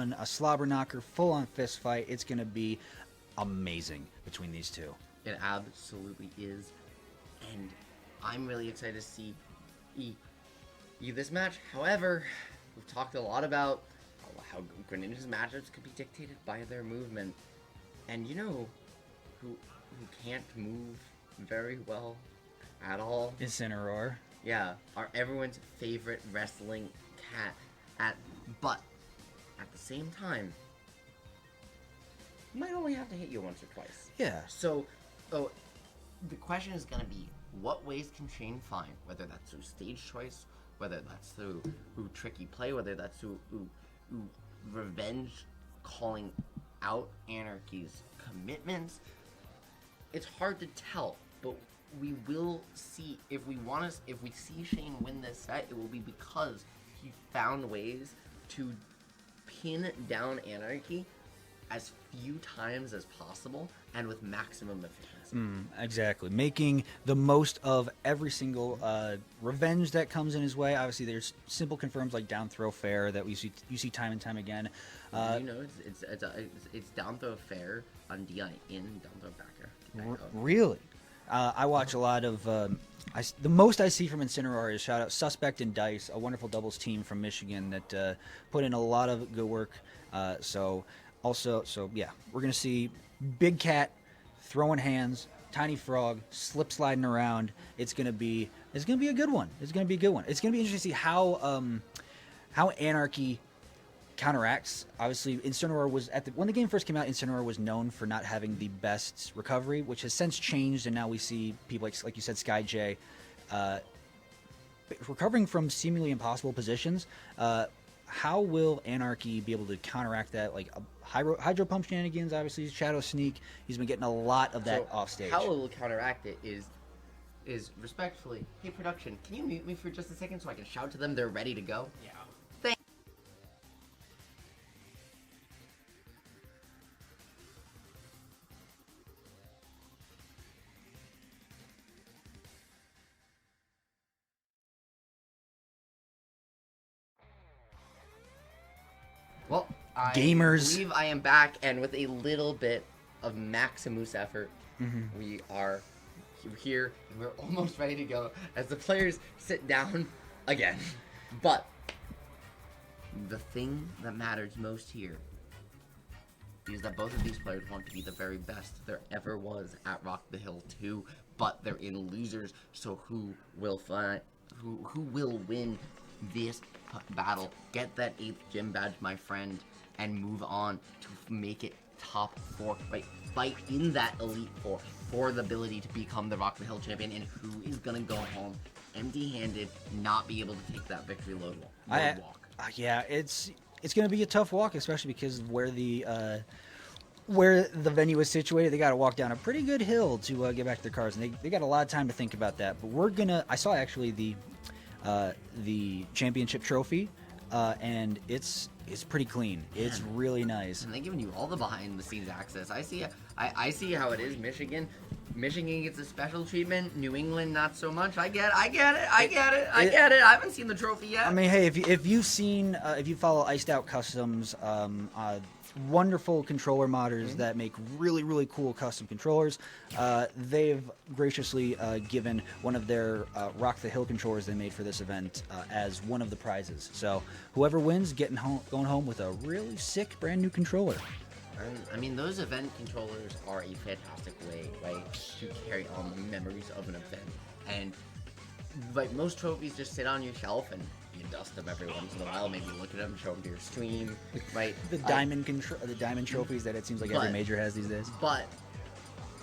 on a slobber knocker, full on fist fight. It's going to be amazing between these two. It absolutely is, and I'm really excited to see this match. However, we've talked a lot about how Greninja's matchups could be dictated by their movement, and you know who can't move very well at all? Incineroar. Yeah, our everyone's favorite wrestling cat. But at the same time, he might only have to hit you once or twice. Yeah. So, the question is going to be, what ways can Shaine find? Whether that's through stage choice, whether that's through tricky play, whether that's through revenge, calling out Anarchy's commitments. It's hard to tell, but we will see if we see Shaine win this set, it will be because he found ways to pin down Anarchy as few times as possible and with maximum efficiency. Exactly. Making the most of every single revenge that comes in his way. Obviously, there's simple confirms like down throw fair that you see time and time again. It's down throw fair on DI in, down throw back air. Really? I watch a lot of... the most I see from Incineroar is shout out Suspect and Dice, a wonderful doubles team from Michigan that put in a lot of good work. So yeah, we're going to see Big Cat throwing hands, Tiny Frog slip sliding around. It's gonna be a good one. It's gonna be a good one. It's gonna be interesting to see how Anarchy counteracts. Obviously, Incineroar was when the game first came out. Incineroar was known for not having the best recovery, which has since changed, and now we see people like you said, Sky J, recovering from seemingly impossible positions. How will Anarchy be able to counteract that? Like Hydro Pump shenanigans, obviously, Shadow Sneak. He's been getting a lot of that off stage. How it will counteract it is respectfully, hey production, can you mute me for just a second so I can shout to them they're ready to go? Yeah. Well, Gamers. I believe I am back, and with a little bit of Maximus effort, we are here, and we're almost ready to go as the players sit down again. But the thing that matters most here is that both of these players want to be the very best there ever was at Rock the Hill 2, but they're in losers, so who will win this battle, get that 8th gym badge, my friend, and move on to make it top 4, right? Fight in that Elite 4 for the ability to become the Rock the Hill champion, and who is gonna go home empty-handed, not be able to take that victory walk. Yeah, it's gonna be a tough walk, especially because of where the venue is situated. They got to walk down a pretty good hill to get back to their cars, and they got a lot of time to think about that. But I saw actually the championship trophy, and it's pretty clean. Man. It's really nice. And they're giving you all the behind-the-scenes access. I see how it is. Michigan gets a special treatment. New England, not so much. I get it. I haven't seen the trophy yet. I mean, hey, if you follow Iced Out Customs, wonderful controller modders that make really, really cool custom controllers. They've graciously given one of their Rock the Hill controllers they made for this event as one of the prizes. So whoever wins, going home with a really sick brand new controller. I mean, those event controllers are a fantastic way, right, to carry on the memories of an event. And like most trophies just sit on your shelf and you dust them every once in a while. Maybe look at them, show them to your stream, right? The diamond trophies that it seems like every major has these days. But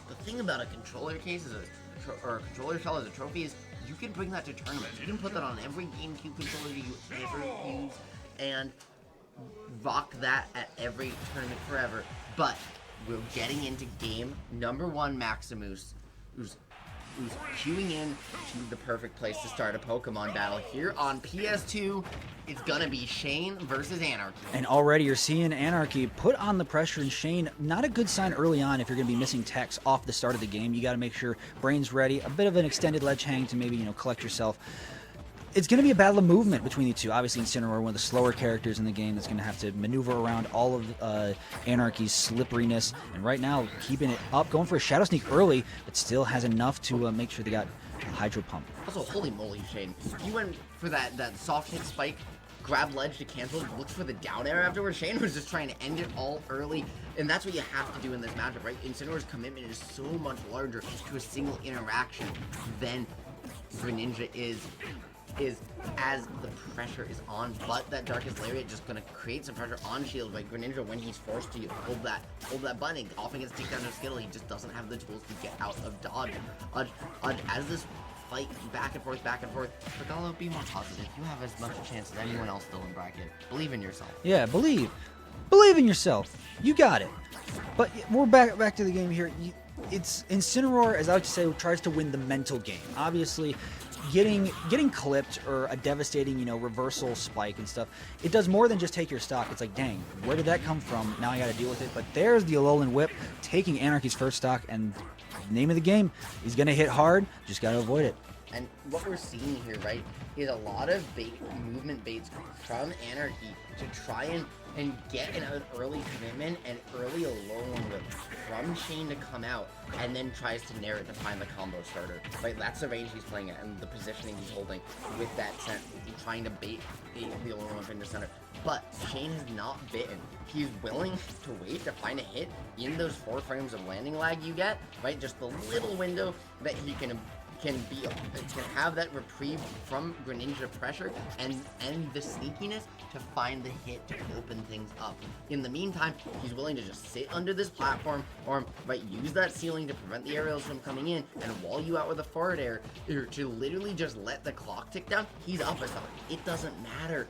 the thing about a controller case or a controller shell as a trophy is you can bring that to tournaments. You can put that on every GameCube controller you ever use and rock that at every tournament forever. But we're getting into game number 1, Maximus, who's queuing in to the perfect place to start a Pokemon battle here on PS2. It's gonna be Shaine versus Anarchy. And already you're seeing Anarchy put on the pressure, and Shaine, not a good sign early on if you're gonna be missing techs off the start of the game. You gotta make sure brain's ready, a bit of an extended ledge hang to maybe, collect yourself. it's going to be a battle of movement between the two. Obviously, Incineroar, one of the slower characters in the game, that's going to have to maneuver around all of Anarchy's slipperiness. And right now, keeping it up, going for a Shadow Sneak early, but still has enough to make sure they got Hydro Pump. Also, holy moly, Shaine. He went for that soft hit spike, grab ledge to cancel, looks for the down air afterwards. Shaine was just trying to end it all early, and that's what you have to do in this matchup, right? Incineroar's commitment is so much larger to a single interaction than Greninja is as the pressure is on, but that Darkest Lariat just gonna create some pressure on Shield. Like Greninja, when he's forced to hold that button, often gets takedown to skill, he just doesn't have the tools to get out of dodge. As this fight back and forth, Regalo, be more positive. You have as much a chance as anyone else still in bracket. Believe in yourself. Yeah, believe in yourself. You got it. But we're back to the game here. It's Incineroar, as I like to say, tries to win the mental game. Obviously, getting clipped or a devastating, reversal spike and stuff, it does more than just take your stock. It's like, dang, where did that come from? Now I got to deal with it. But there's the Alolan Whip taking Anarchy's first stock, and the name of the game, he's going to hit hard, just got to avoid it. And what we're seeing here, right, is a lot of movement baits from Anarchy to try and get an early commitment and early Alolan Whip from Shaine to come out, and then tries to nair it to find the combo starter. Right, that's the range he's playing at and the positioning he's holding with that scent. He's trying to bait the Alolan Whip into center. But Shaine has not bitten. He's willing to wait to find a hit in those 4 frames of landing lag you get, right? Just the little window that he can have that reprieve from Greninja pressure and the sneakiness to find the hit to open things up. In the meantime, he's willing to just sit under this platform or use that ceiling to prevent the aerials from coming in and wall you out with a forward air, or to literally just let the clock tick down. He's up as up. It doesn't matter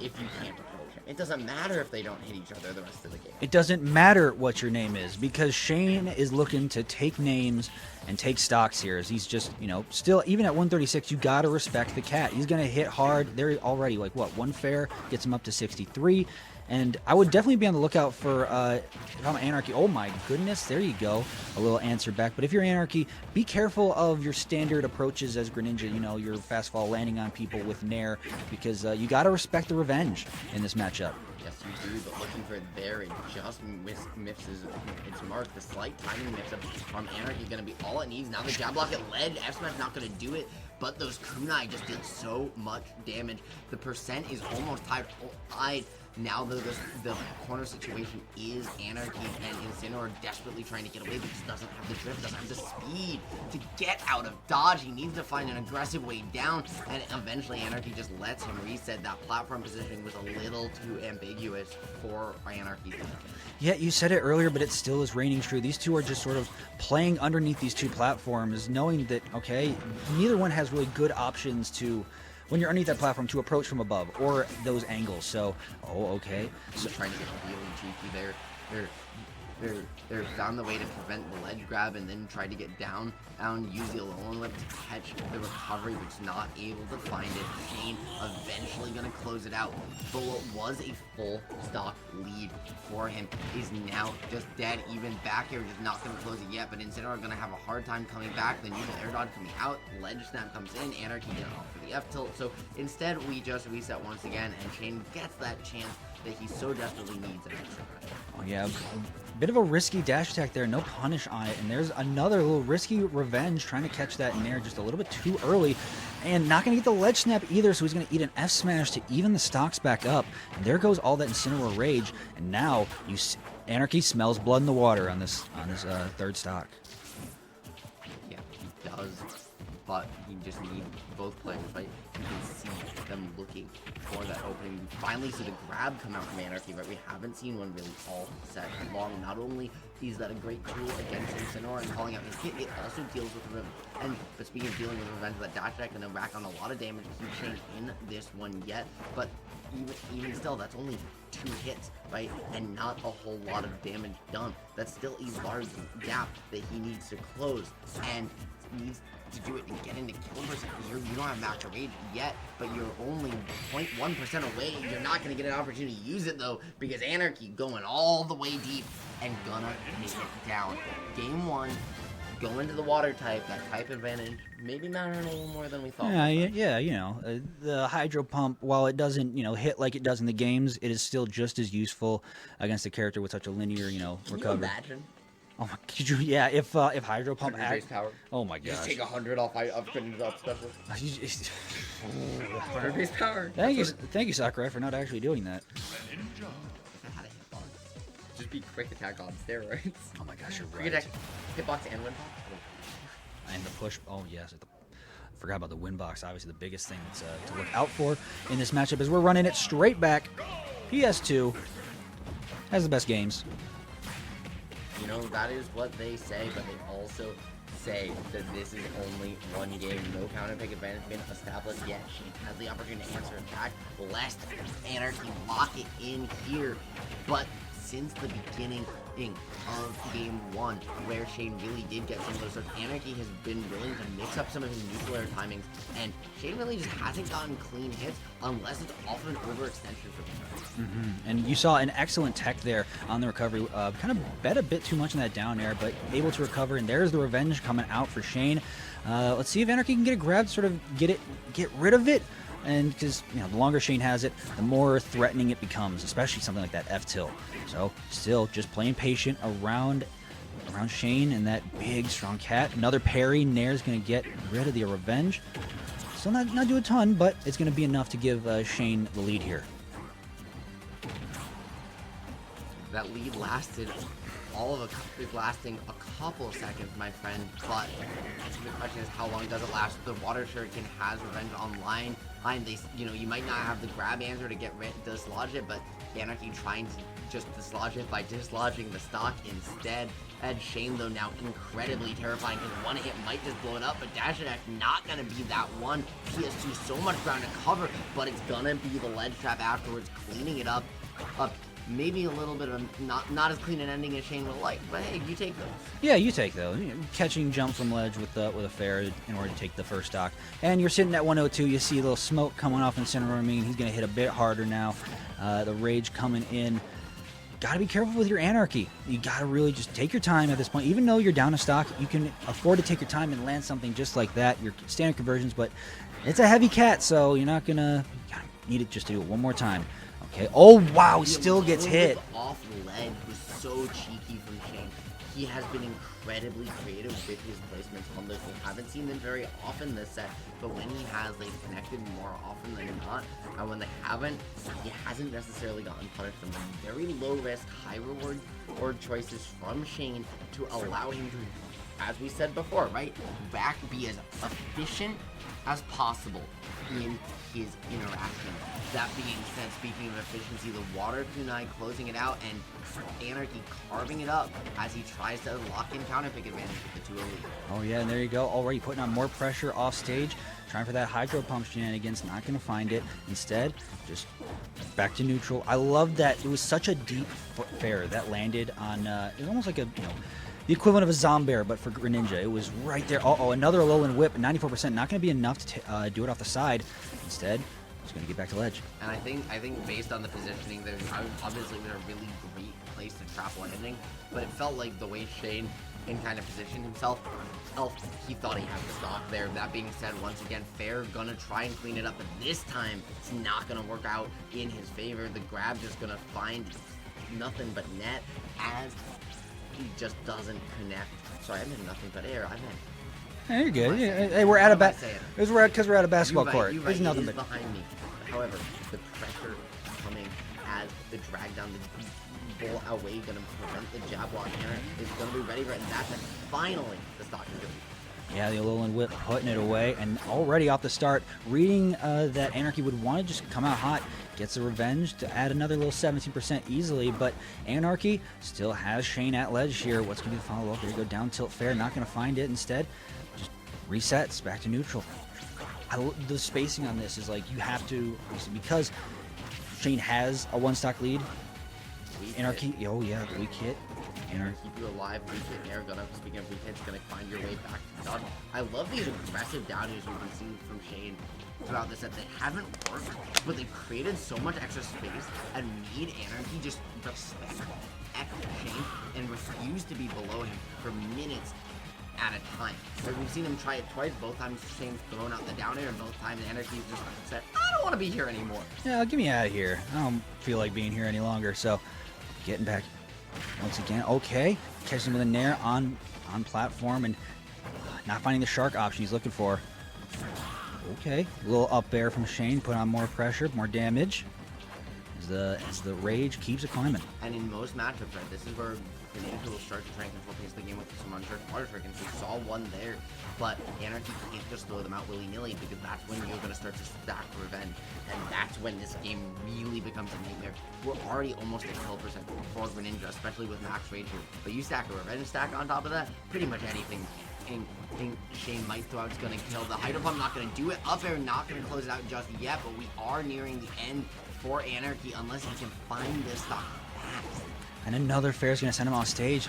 if you can't approach him. It doesn't matter if they don't hit each other the rest of the game. It doesn't matter what your name is, because Shaine is looking to take names and take stocks here. As he's just, still, even at 136, you got to respect the cat. He's going to hit hard. They're already, one fair gets him up to 63. And I would definitely be on the lookout for, if I'm Anarchy, oh my goodness, there you go, a little answer back. But if you're Anarchy, be careful of your standard approaches as Greninja, your fast fall landing on people with Nair, because you got to respect the revenge in this matchup. Yes, you do, but looking for it there, it just misses its mark. The slight timing mix-up from Anarchy going to be all it needs. Now the jab block at ledge, F-Smash not going to do it, but those kunai just did so much damage. The percent is almost tied. Now the corner situation is Anarchy, and Incineroar desperately trying to get away, but just doesn't have the drift, doesn't have the speed to get out of dodge. He needs to find an aggressive way down, and eventually Anarchy just lets him reset. That platform positioning was a little too ambiguous for Anarchy. Yeah, you said it earlier, but it still is reigning true. These two are just sort of playing underneath these two platforms, knowing that, okay, neither one has really good options to, when you're underneath that platform, to approach from above or those angles. So, okay. So trying to get really cheeky there. They're found the way to prevent the ledge grab and then try to get down, use the Alolan Whip to catch the recovery, but just not able to find it. Shaine eventually going to close it out, but what was a full stock lead for him is now just dead. Even back here, just not going to close it yet, but Incineroar going to have a hard time coming back. The neutral air dodge coming out, ledge snap comes in, Anarchy getting off for the F tilt. So instead, we just reset once again, and Shaine gets that chance that he so desperately needs an extra credit. Oh yeah, a bit of a risky dash attack there, no punish on it, and there's another little risky revenge trying to catch that Nair just a little bit too early, and not going to get the ledge snap either, so he's going to eat an F smash to even the stocks back up, and there goes all that Incineroar rage, and now Anarchy smells blood in the water on this third stock. Yeah, he does, but he just needs both players, right? You can see them looking for that opening. We finally see the grab come out from Anarchy, but we haven't seen one really all set long. Not only is that a great tool against Incineroar and calling out his hit, it also deals with revenge. But speaking of dealing with revenge, that dash attack and then rack on a lot of damage to keep Shaine in this one yet. But even still, that's only 2 hits, right? And not a whole lot of damage done. That's still a large gap that he needs to close, and needs to do it and get into kill percent. You don't have master rage yet, but you're only 0.1% away. You're not going to get an opportunity to use it, though, because Anarchy going all the way deep and gonna take it down. Game 1 go into the water type, that type advantage, maybe mattering a little more than we thought. Yeah, the Hydro Pump, while it doesn't, hit like it does in the games, it is still just as useful against a character with such a linear, Can recovery. you imagine? Oh my, could you? Yeah, if Hydro Pump 100 base power. oh my You just gosh. take 100 off upgrading up special. 100 base power. Thank you, Sakurai, for not actually doing that. I had a hitbox. Just be quick attack on steroids. Oh my gosh, you're Quick right. attack, hitbox and windbox. And the push. Oh yes, forgot about the win box. Obviously, the biggest thing that's to look out for in this matchup is we're running it straight back. PS2 has the best games. That is what they say, but they also say that this is only one game. No counter pick advantage been established yet. Shaine has the opportunity to answer attack, lest Anarchy lock it in here. But since the beginning of game 1, where Shaine really did get some of those starts, Anarchy has been willing to mix up some of his neutral air timings, and Shaine really just hasn't gotten clean hits unless it's off of an overextension for him. And you saw an excellent tech there on the recovery. Kind of bet a bit too much in that down air, but able to recover. And there's the revenge coming out for Shaine. Let's see if Anarchy can get a grab, sort of get rid of it. And because the longer Shaine has it, the more threatening it becomes, especially something like that F-tilt. So still just playing patient around Shaine and that big strong cat. Another parry. Nair's going to get rid of the revenge. Still not do a ton, but it's going to be enough to give Shaine the lead here. That lead lasted lasting a couple of seconds, my friend, but the question is how long does it last? The water shuriken has revenge online. You might not have the grab answer to dislodge it, but Anarchy trying to just dislodge it by dislodging the stock instead. And Shaine, though, now incredibly terrifying because one hit might just blow it up, but Dash Attack not going to be that one. PS2 so much ground to cover, but it's going to be the ledge trap afterwards, cleaning it up. Maybe a little bit of not as clean an ending as Shaine would like, but hey, you take those. Yeah, you take those. Catching jump from ledge with a fair in order to take the first stock. And you're sitting at 102. You see a little smoke coming off in center. He's going to hit a bit harder now. The rage coming in. Got to be careful with your Anarchy. You got to really just take your time at this point. Even though you're down a stock, you can afford to take your time and land something just like that. Your standard conversions, but it's a heavy cat, so you're not going to need it just to do it one more time. Okay. Oh, wow. He still gets hit. Off ledge was so cheeky from Shaine. He has been incredibly creative with his placements on this. We haven't seen them very often this set, but when he has, they've connected more often than not. And when they haven't, he hasn't necessarily gotten punished from them. Very low risk, high reward choices from Shaine to allow him to, as we said before, right, be as efficient as possible in his interaction. That being said, speaking of efficiency, the water kunai closing it out and Anarchy carving it up as he tries to lock in counter pick advantage with the 2 elite. Oh yeah, and there you go. Already putting on more pressure off stage, trying for that Hydro Pump shenanigans, not going to find it. Instead, just back to neutral. I love that it was such a deep fair that landed on, it was almost like a, the equivalent of a Zombear, but for Greninja. It was right there. Oh, another Alolan Whip, 94%. Not going to be enough to do it off the side. Instead, just going to get back to ledge. And I think based on the positioning, there's obviously been a really great place to trap landing, but it felt like the way Shaine kind of positioned himself, he thought he had the stock there. That being said, once again, Fair gonna try and clean it up, but this time it's not gonna work out in his favor. The grab just gonna find nothing but net as he just doesn't connect. Sorry, I meant nothing but air. I meant. Hey, you're good. Hey, we're at because we're at a basketball court. You're right. There's nothing it is but behind me. However, the pressure coming as the drag down the bull away, gonna prevent the jab block. Aaron is gonna be ready for it, and that's it. Finally the stock is good. Yeah, the Alolan Whip putting it away, and already off the start, reading that Anarchy would want to just come out hot, gets the revenge to add another little 17% easily, but Anarchy still has Shaine at ledge here. What's going to be the follow-up? There you go, down tilt fair, not going to find it. Instead, just resets back to neutral. The spacing on this is like you have to, because Shaine has a one-stock lead. Anarchy, oh yeah, weak hit. Anarchy keep you alive, weak hit air, speaking of weak hits, gonna find your way back to dodge. I love these aggressive down airs we've been seeing from Shaine throughout this set. They haven't worked, but they've created so much extra space and made Anarchy just respect Shaine and refuse to be below him for minutes. at a time. So we've seen him try it twice. Both times Shaine's thrown out the down air, and both times Anarchy's just said, I don't want to be here anymore. Yeah, get me out of here. I don't feel like being here any longer. So getting back once again. Okay, catches him with a nair on platform and not finding the shark option he's looking for. Okay, a little up air from Shaine, put on more pressure, more damage. As the rage keeps it climbing. And in most matchups, right, this is where Greninja will start to try and control pace of the game with some unchecked water triggers. We saw one there, but Anarchy can't just throw them out willy-nilly, because that's when you're going to start to stack revenge. And that's when this game really becomes a nightmare. We're already almost at kill percent for Greninja, especially with max rage here. But you stack a revenge stack on top of that, pretty much anything Shaine might throw out is going to kill. The Hydro Pump not going to do it. Up air not going to close it out just yet, but we are nearing the end for Anarchy unless he can find this stock fast. And another fair is going to send him off stage.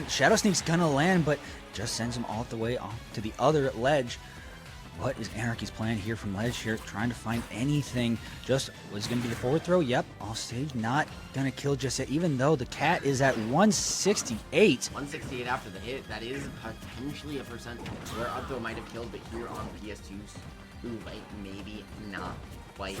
Shadow Sneak's going to land, but just sends him all the way off to the other ledge. What is Anarchy's plan here from ledge here? Trying to find anything. Just was going to be the forward throw. Yep, off stage. Not going to kill just yet, even though the cat is at 168. 168 after the hit. That is potentially a percent where up throw might have killed, but here on PS2's, ooh, like maybe not. Quite.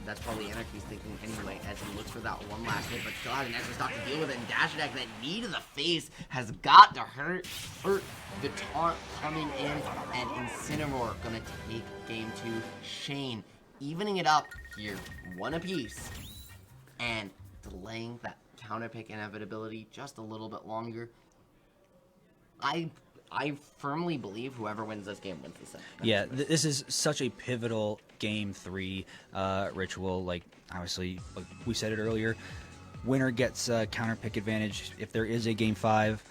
That's probably Anarchy's thinking anyway, as he looks for that one last hit, but still has an extra stock to deal with it. And dash attack, that knee to the face has got to hurt. The taunt coming in, and Incineroar gonna take game 2. Shaine evening it up here, one apiece, and delaying that counter pick inevitability just a little bit longer. I firmly believe whoever wins this game wins the set. Yeah, this is such a pivotal game 3 ritual. Like, obviously, like we said it earlier, winner gets counter pick advantage if there is a game 5.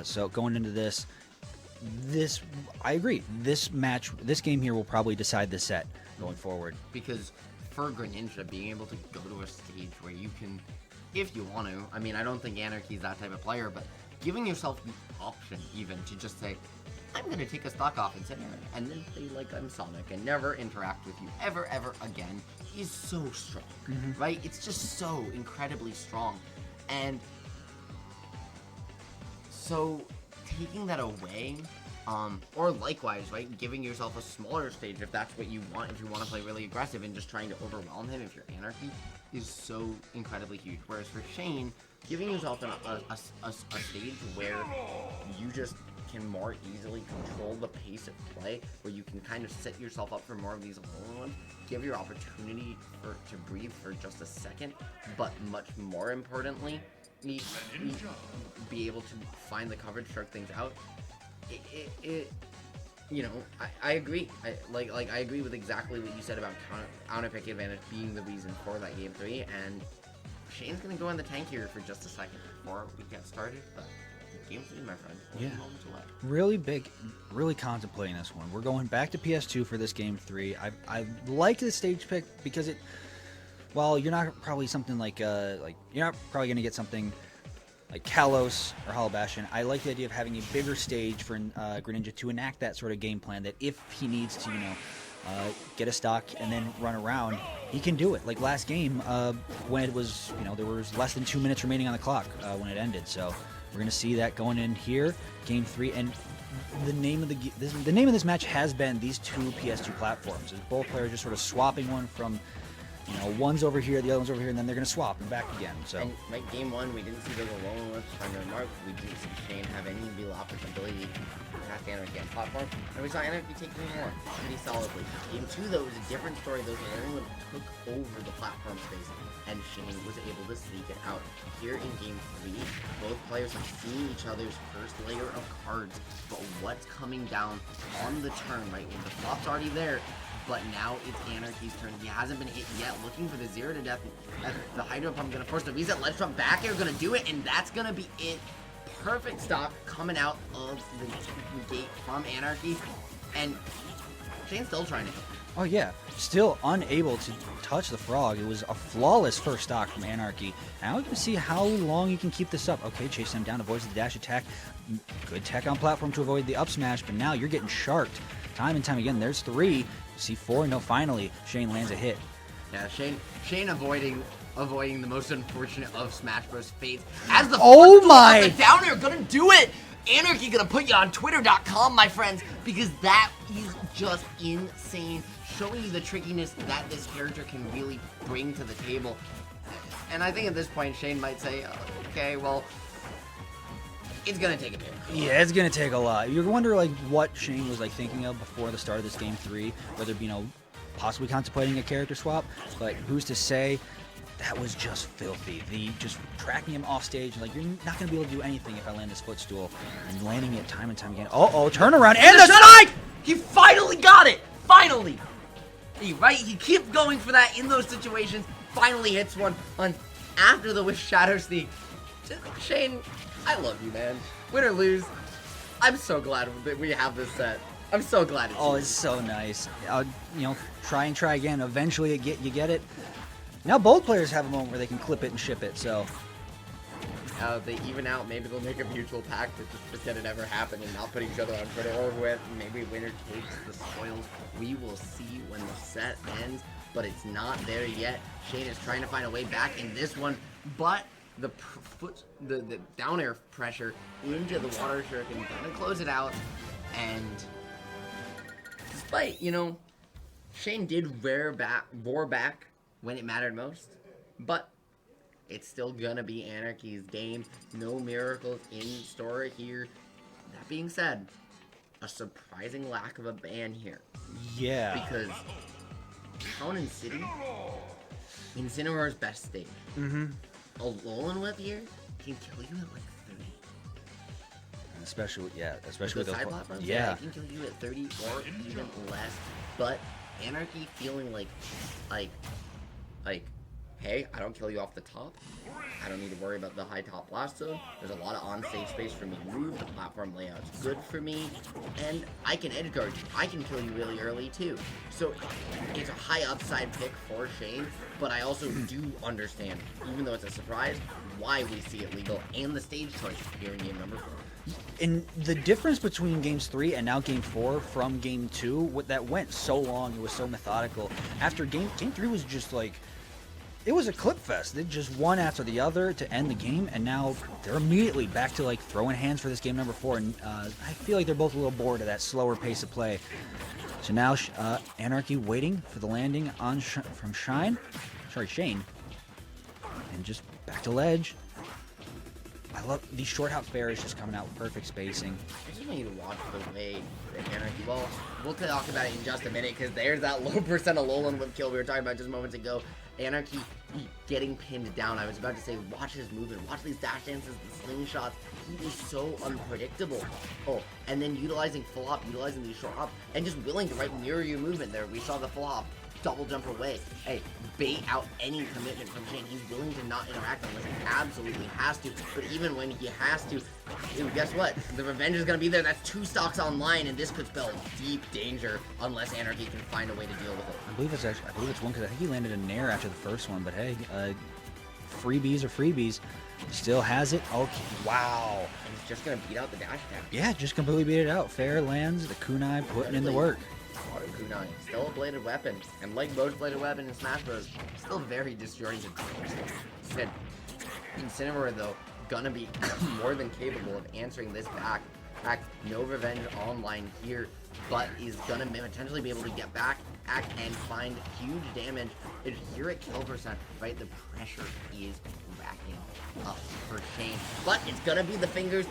So going into this, I agree. This game here will probably decide the set going forward. Because for Greninja, being able to go to a stage where you can, if you want to, I mean, I don't think Anarchy's that type of player, but giving yourself the option even to just say, I'm going to take a stock off Incineroar and then play like I'm Sonic and never interact with you ever again is so strong, right? It's just so incredibly strong. And so taking that away, or likewise, right, giving yourself a smaller stage if that's what you want, if you want to play really aggressive and just trying to overwhelm him if you're Anarchy, is so incredibly huge. Whereas for Shaine, giving yourself a stage where you just can more easily control the pace of play, where you can kind of set yourself up for more of these long ones, give your opportunity to breathe for just a second, but much more importantly, be able to find the coverage, stroke things out. You know, I agree. I agree with exactly what you said about counter pick advantage being the reason for that game 3, and Shaine's gonna go in the tank here for just a second before we get started, but game 3, my friend. Yeah. Really big, really contemplating this one. We're going back to PS2 for this game 3. I like the stage pick because it, while you're not probably something like you're not probably gonna get something like Kalos or Hollow Bastion, I like the idea of having a bigger stage for Greninja to enact that sort of game plan that if he needs to, get a stock and then run around, he can do it. Like last game, when it was, there was less than 2 minutes remaining on the clock when it ended. So we're going to see that going in here, game 3. And the name of this match has been these two PS2 platforms. As both players just sort of swapping one from, one's over here, the other one's over here, and then they're going to swap and back again. So, and like game 1, we didn't see those alone with primary mark. We didn't see Shaine have any real ability to cast Anarchy on platform, and we saw Anarchy take game 1 pretty solidly. Game 2, though, was a different story. Those Aaron took over the platform space, and Shaine was able to sneak it out. Here in game 3, both players have seen each other's first layer of cards, but what's coming down on the turn, right? When the flop's already there, but now it's Anarchy's turn. He hasn't been hit yet, looking for the 0 to death. The Hydro Pump gonna force the reset. Ledge Trump back air gonna do it, and that's gonna be it. Perfect stock coming out of the gate from Anarchy, and Shaine's still trying to hit. Oh yeah, still unable to touch the frog. It was a flawless first stock from Anarchy. Now we can see how long you can keep this up. Okay, chasing him down, avoids the dash attack. Good tech on platform to avoid the up smash, but now you're getting sharked time and time again. There's 3. See 4. No, finally Shaine lands a hit. Yeah, Shaine avoiding the most unfortunate of Smash Bros. Fates as the oh my the down air gonna do it. Anarchy gonna put you on Twitter.com, my friends, because that is just insane. Showing you the trickiness that this character can really bring to the table. And I think at this point, Shaine might say, okay, well, it's gonna take a bit. Yeah, it's gonna take a lot. You wonder like what Shaine was like thinking of before the start of this game 3, whether possibly contemplating a character swap. But who's to say? That was just filthy. Just tracking him off stage, like you're not gonna be able to do anything if I land this footstool, and landing it time and time again. Turnaround and the side! He finally got it. Finally. He kept going for that in those situations. Finally hits one on after the Wish Shadow Sneak. Shaine, I love you, man. Win or lose, I'm so glad that we have this set. I'm so glad it's so nice. Try and try again. Eventually you get it. Now both players have a moment where they can clip it and ship it, so. They even out, maybe they'll make a mutual pact that just pretend it never happened and not put each other on Twitter, or with maybe winner takes the spoils. We will see when the set ends, but it's not there yet. Shaine is trying to find a way back in this one, but the down air pressure into the water shuriken gonna close it out, and despite, Shaine did roar back when it mattered most, but it's still gonna be Anarchy's game. No miracles in store here. That being said, a surprising lack of a ban here. Yeah. Because Town and City, Incineroar's best stage. Mm-hmm. A Alolan Whip here can kill you at like 30. Especially with those side platforms. Yeah. It can kill you at 30 or even less. But Anarchy feeling like, hey, I don't kill you off the top. I don't need to worry about the high top blast zone. There's a lot of on-stage space for me to move. The platform layout's good for me. And I can edge guard you. I can kill you really early too. So it's a high upside pick for Shaine, but I also do understand, even though it's a surprise, why we see it legal and the stage choice here in game number 4. And the difference between games 3 and now game 4 from game 2, that went so long, it was so methodical. After game 3 was just like, it was a clip fest. They just one after the other to end the game, and now they're immediately back to like throwing hands for this game number 4. And I feel like they're both a little bored of that slower pace of play. So now Anarchy waiting for the landing on from Shaine, and just back to ledge. I love these short hop fairs just coming out with perfect spacing. I just want you to watch the way that Anarchy, well, we'll talk about it in just a minute, because there's that low percent Alolan Whip kill we were talking about just moments ago. Anarchy getting pinned down. I was about to say, watch his movement, watch these dash dances, the slingshots. He is so unpredictable. Oh, and then utilizing full hop, utilizing these short hop, and just willing to mirror your movement there. We saw the full hop, double jump away. Hey, bait out any commitment from Shaine. He's willing to not interact unless he absolutely has to. But even when he has to, guess what? The revenge is going to be there. That's 2 stocks online, and this could spell deep danger unless Anarchy can find a way to deal with it. I believe it's one, because I think he landed a nair after the first one. But hey, freebies are freebies. Still has it. Okay, wow. And he's just going to beat out the dash attack. Yeah, just completely beat it out. Fair lands, the kunai putting in the work. Kunai, still a bladed weapon, and like most bladed weapon in Smash Bros, still very disjointed. Said Incineroar though, gonna be more than capable of answering this back. In fact, no revenge online here, but is gonna potentially be able to get back and find huge damage. And here at kill percent, right? The pressure is racking up for Shaine, but it's gonna be the fingers.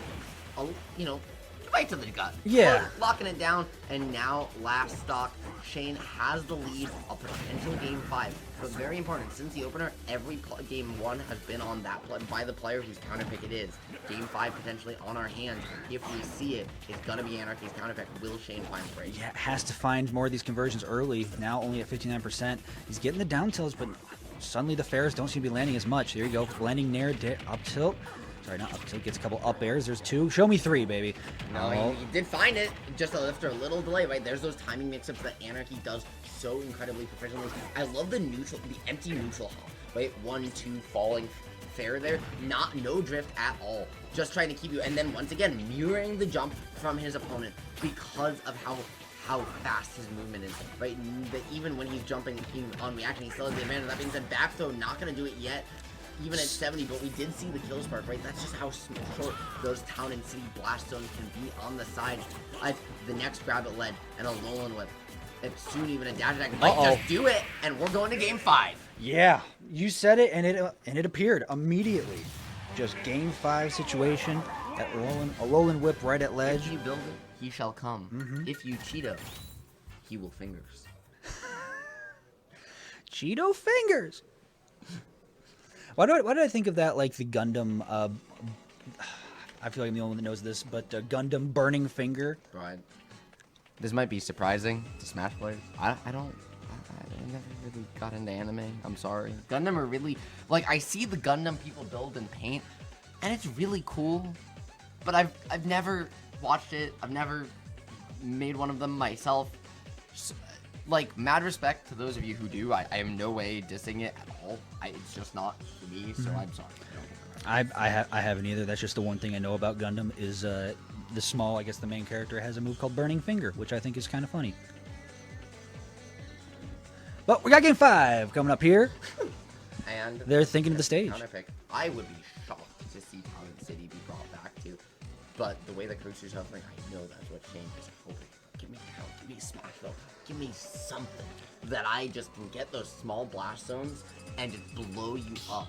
Right to the gut. Yeah. Locking it down, and now last stock, Shaine has the lead of potential game 5. But very important, since the opener, every game 1 has been on that by the player whose counter pick it is. Game 5 potentially on our hands. If we see it, it's gonna be Anarchy's counter pick. Will Shaine find a break? Yeah, has to find more of these conversions early. Now only at 59%. He's getting the down tilts, but suddenly the fairs don't seem to be landing as much. There you go, landing nair, up tilt. Sorry, not up tilt, gets a couple up airs. There's 2. Show me 3, baby. No, he did find it, just after a little delay, right? There's those timing mix-ups that Anarchy does so incredibly proficiently. I love the empty neutral hop, right? 1, 2, falling fair there. No drift at all. Just trying to keep you, and then once again, mirroring the jump from his opponent because of how fast his movement is, right? That even when he's jumping on reaction, he still has the advantage. That being said, back throw, not going to do it yet. even at 70, but we did see the kill spark, right? That's just how short those town and city blast zones can be on the side. The next grab at lead and a Alolan Whip. And soon even a dash attack might just do it, and we're going to game 5. Yeah, you said it, and it appeared immediately. Just game 5 situation. That Alolan Whip right at ledge. If you build it, he shall come. If you Cheeto, he will fingers. Cheeto fingers. Why did I think of that like the Gundam? I feel like I'm the only one that knows this, but Gundam burning finger. Right. This might be surprising to Smash players. I never really got into anime. I'm sorry. Gundam are really like I see the Gundam people build and paint, and it's really cool. But I've never watched it. I've never made one of them myself. So, like, mad respect to those of you who do. I am no way dissing it at all. It's just not for me, so I'm sorry. I haven't either. That's just the one thing I know about Gundam is the small, I guess the main character has a move called Burning Finger, which I think is kind of funny. But we got game 5 coming up here. And they're thinking of the stage. Counterpick. I would be shocked to see Town and City be brought back to. But the way that Coach is hovering, I know that's what Shaine is hoping. Give me Town, give me Smashville, give me something that I just can get those small blast zones and just blow you up.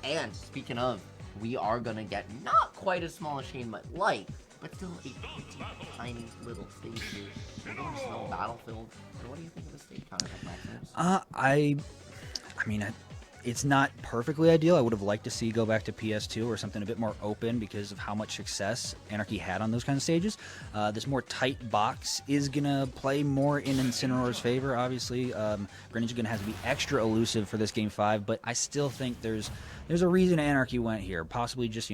And speaking of, we are gonna get not quite as small as Shaine might like, but still a tiny little stage here. We're going to small battlefield. So what do you think of the stage Counterpick, Maximus? I mean, it's not perfectly ideal. I would have liked to see go back to PS2 or something a bit more open because of how much success Anarchy had on those kind of stages. This more tight box is going to play more in Incineroar's favor, obviously. Greninja going to have to be extra elusive for this Game 5, but I still think there's a reason Anarchy went here. Possibly just,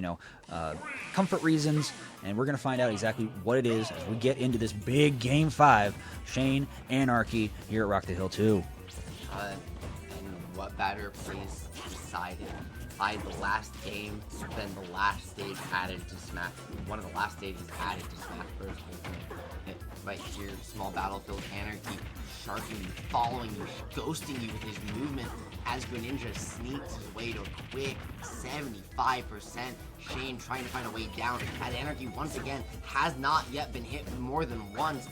comfort reasons, and we're going to find out exactly what it is as we get into this big Game 5. Shaine, Anarchy, here at Rock the Hill 2. What better place decided by the last game than the last stage added to Smash? One of the last stages added to Smash Bros. Right here, small battlefield, Anarchy sharking you, following you, ghosting you with his movement as Greninja sneaks his way to a quick 75%. Shaine trying to find a way down, as Anarchy once again has not yet been hit more than once.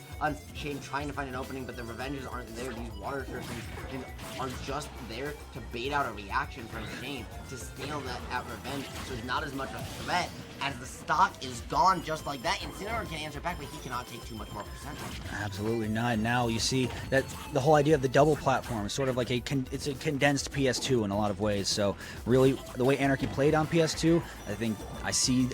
Shaine trying to find an opening, but the revenges aren't there. These water surfings are just there to bait out a reaction from Shaine to steal that revenge, so it's not as much a threat as the stock is gone just like that. Incineroar can answer back, but he cannot take too much more percentage. Absolutely not. Now you see that the whole idea of the double platform is sort of like it's a condensed PS2 in a lot of ways. So really, the way Anarchy played on PS2, I think I see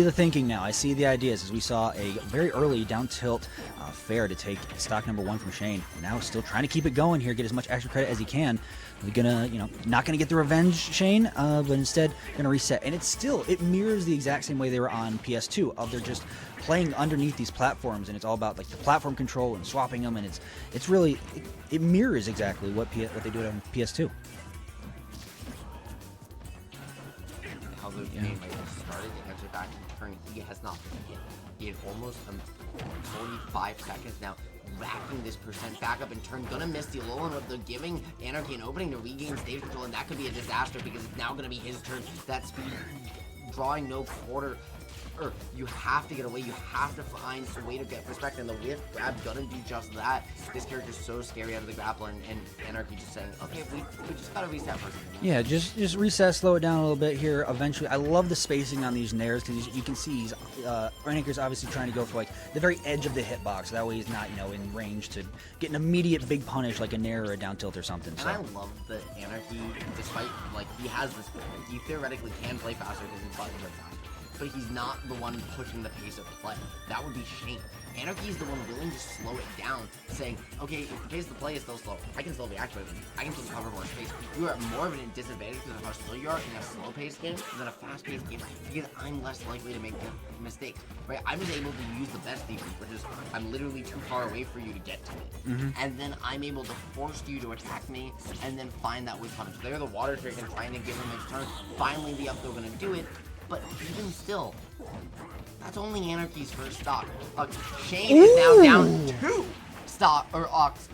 the thinking now. I see the ideas as we saw a very early down tilt fair to take stock number 1 from Shaine. Now still trying to keep it going here, get as much extra credit as he can. We're gonna, not gonna get the revenge, Shaine, but instead gonna reset. And it mirrors the exact same way they were on PS2. They're just playing underneath these platforms, and it's all about like the platform control and swapping them, and it's really it mirrors exactly what they do on PS2. How the game started to answer back in turn, he has not been hit. He had almost 45 seconds now. Racking this percent back up in turn, gonna miss the Alolan Whip. They're giving Anarchy an opening to regain stage control, and that could be a disaster because it's now gonna be his turn. That speed, drawing no quarter, or you have to get away. You have to find a way to get perspective, and the whiff grab gonna do just that. This character's so scary out of the grapple, and Anarchy just saying, okay, we just gotta reset first. Yeah, just reset, slow it down a little bit here. Eventually, I love the spacing on these nairs because you can see Rainmaker's obviously trying to go for like the very edge of the hitbox. That way he's not in range to get an immediate big punish like a nair or a down tilt or something. And I love that Anarchy, despite he has this, he theoretically can play faster because his buttons are fast, but he's not the one pushing the pace of play. That would be Shaine. Anarchy is the one willing to slow it down, saying, okay, if the pace of the play is still slow, I can still react with it. I can still cover more space. You are at more of a disadvantage because of how slow you are in a slow-paced game than a fast-paced game because I'm less likely to make mistakes, right? I was able to use the best defense, which is I'm literally too far away for you to get to me. And then I'm able to force you to attack me and then find that weak punish. They're the water trick and trying to give him his turn. Finally, the up throw going to do it. But even still, that's only Anarchy's first stock. Shaine is now down 2 stock, or Ox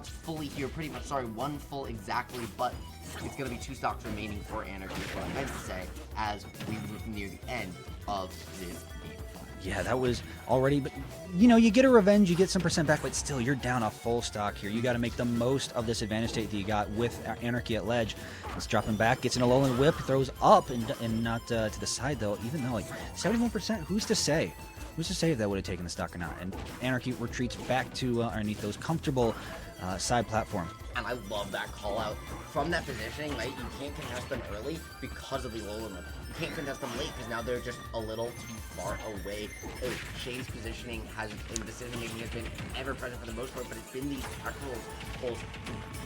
fully here, pretty much, sorry, 1 full exactly, but it's going to be 2 stocks remaining for Anarchy, is what I meant to say, as we move near the end of this game. Yeah, that was already, but you get a revenge, you get some percent back, but still, you're down a full stock here. You got to make the most of this advantage state that you got with Anarchy at ledge. Let's drop him back, gets in a low and whip, throws up and not to the side though. Even though like 71%, who's to say? Who's to say if that would have taken the stock or not? And Anarchy retreats back to underneath those comfortable side platform. And I love that call out from that positioning, right? You can't contest them early because of the low limit. You can't contest them late because now they're just a little too far away. Shaine's positioning in decision making has been ever present for the most part, but it's been these actual holes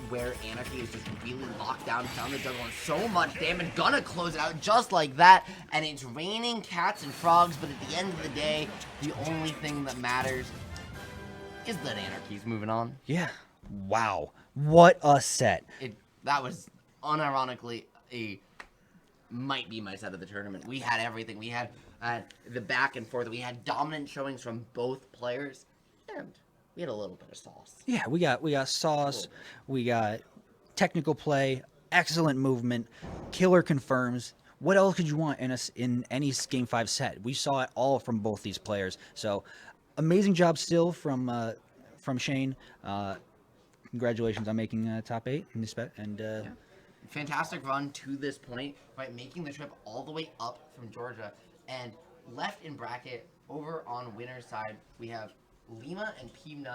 where Anarchy is just really locked down, found the juggle, and so much damage, gonna close it out just like that. And it's raining cats and frogs, but at the end of the day, the only thing that matters is that Anarchy's moving on. Yeah. Wow. What a set. That was unironically might be my set of the tournament. We had everything. We had the back and forth. We had dominant showings from both players, and we had a little bit of sauce. Yeah, we got sauce. We got technical play, excellent movement, killer confirms. What else could you want in any Game 5 set? We saw it all from both these players. So, amazing job still from Shaine. Congratulations on making top 8 in this bet. And yeah. Fantastic run to this point, right? Making the trip all the way up from Georgia. And left in bracket, over on winner's side, we have Lima and Peanut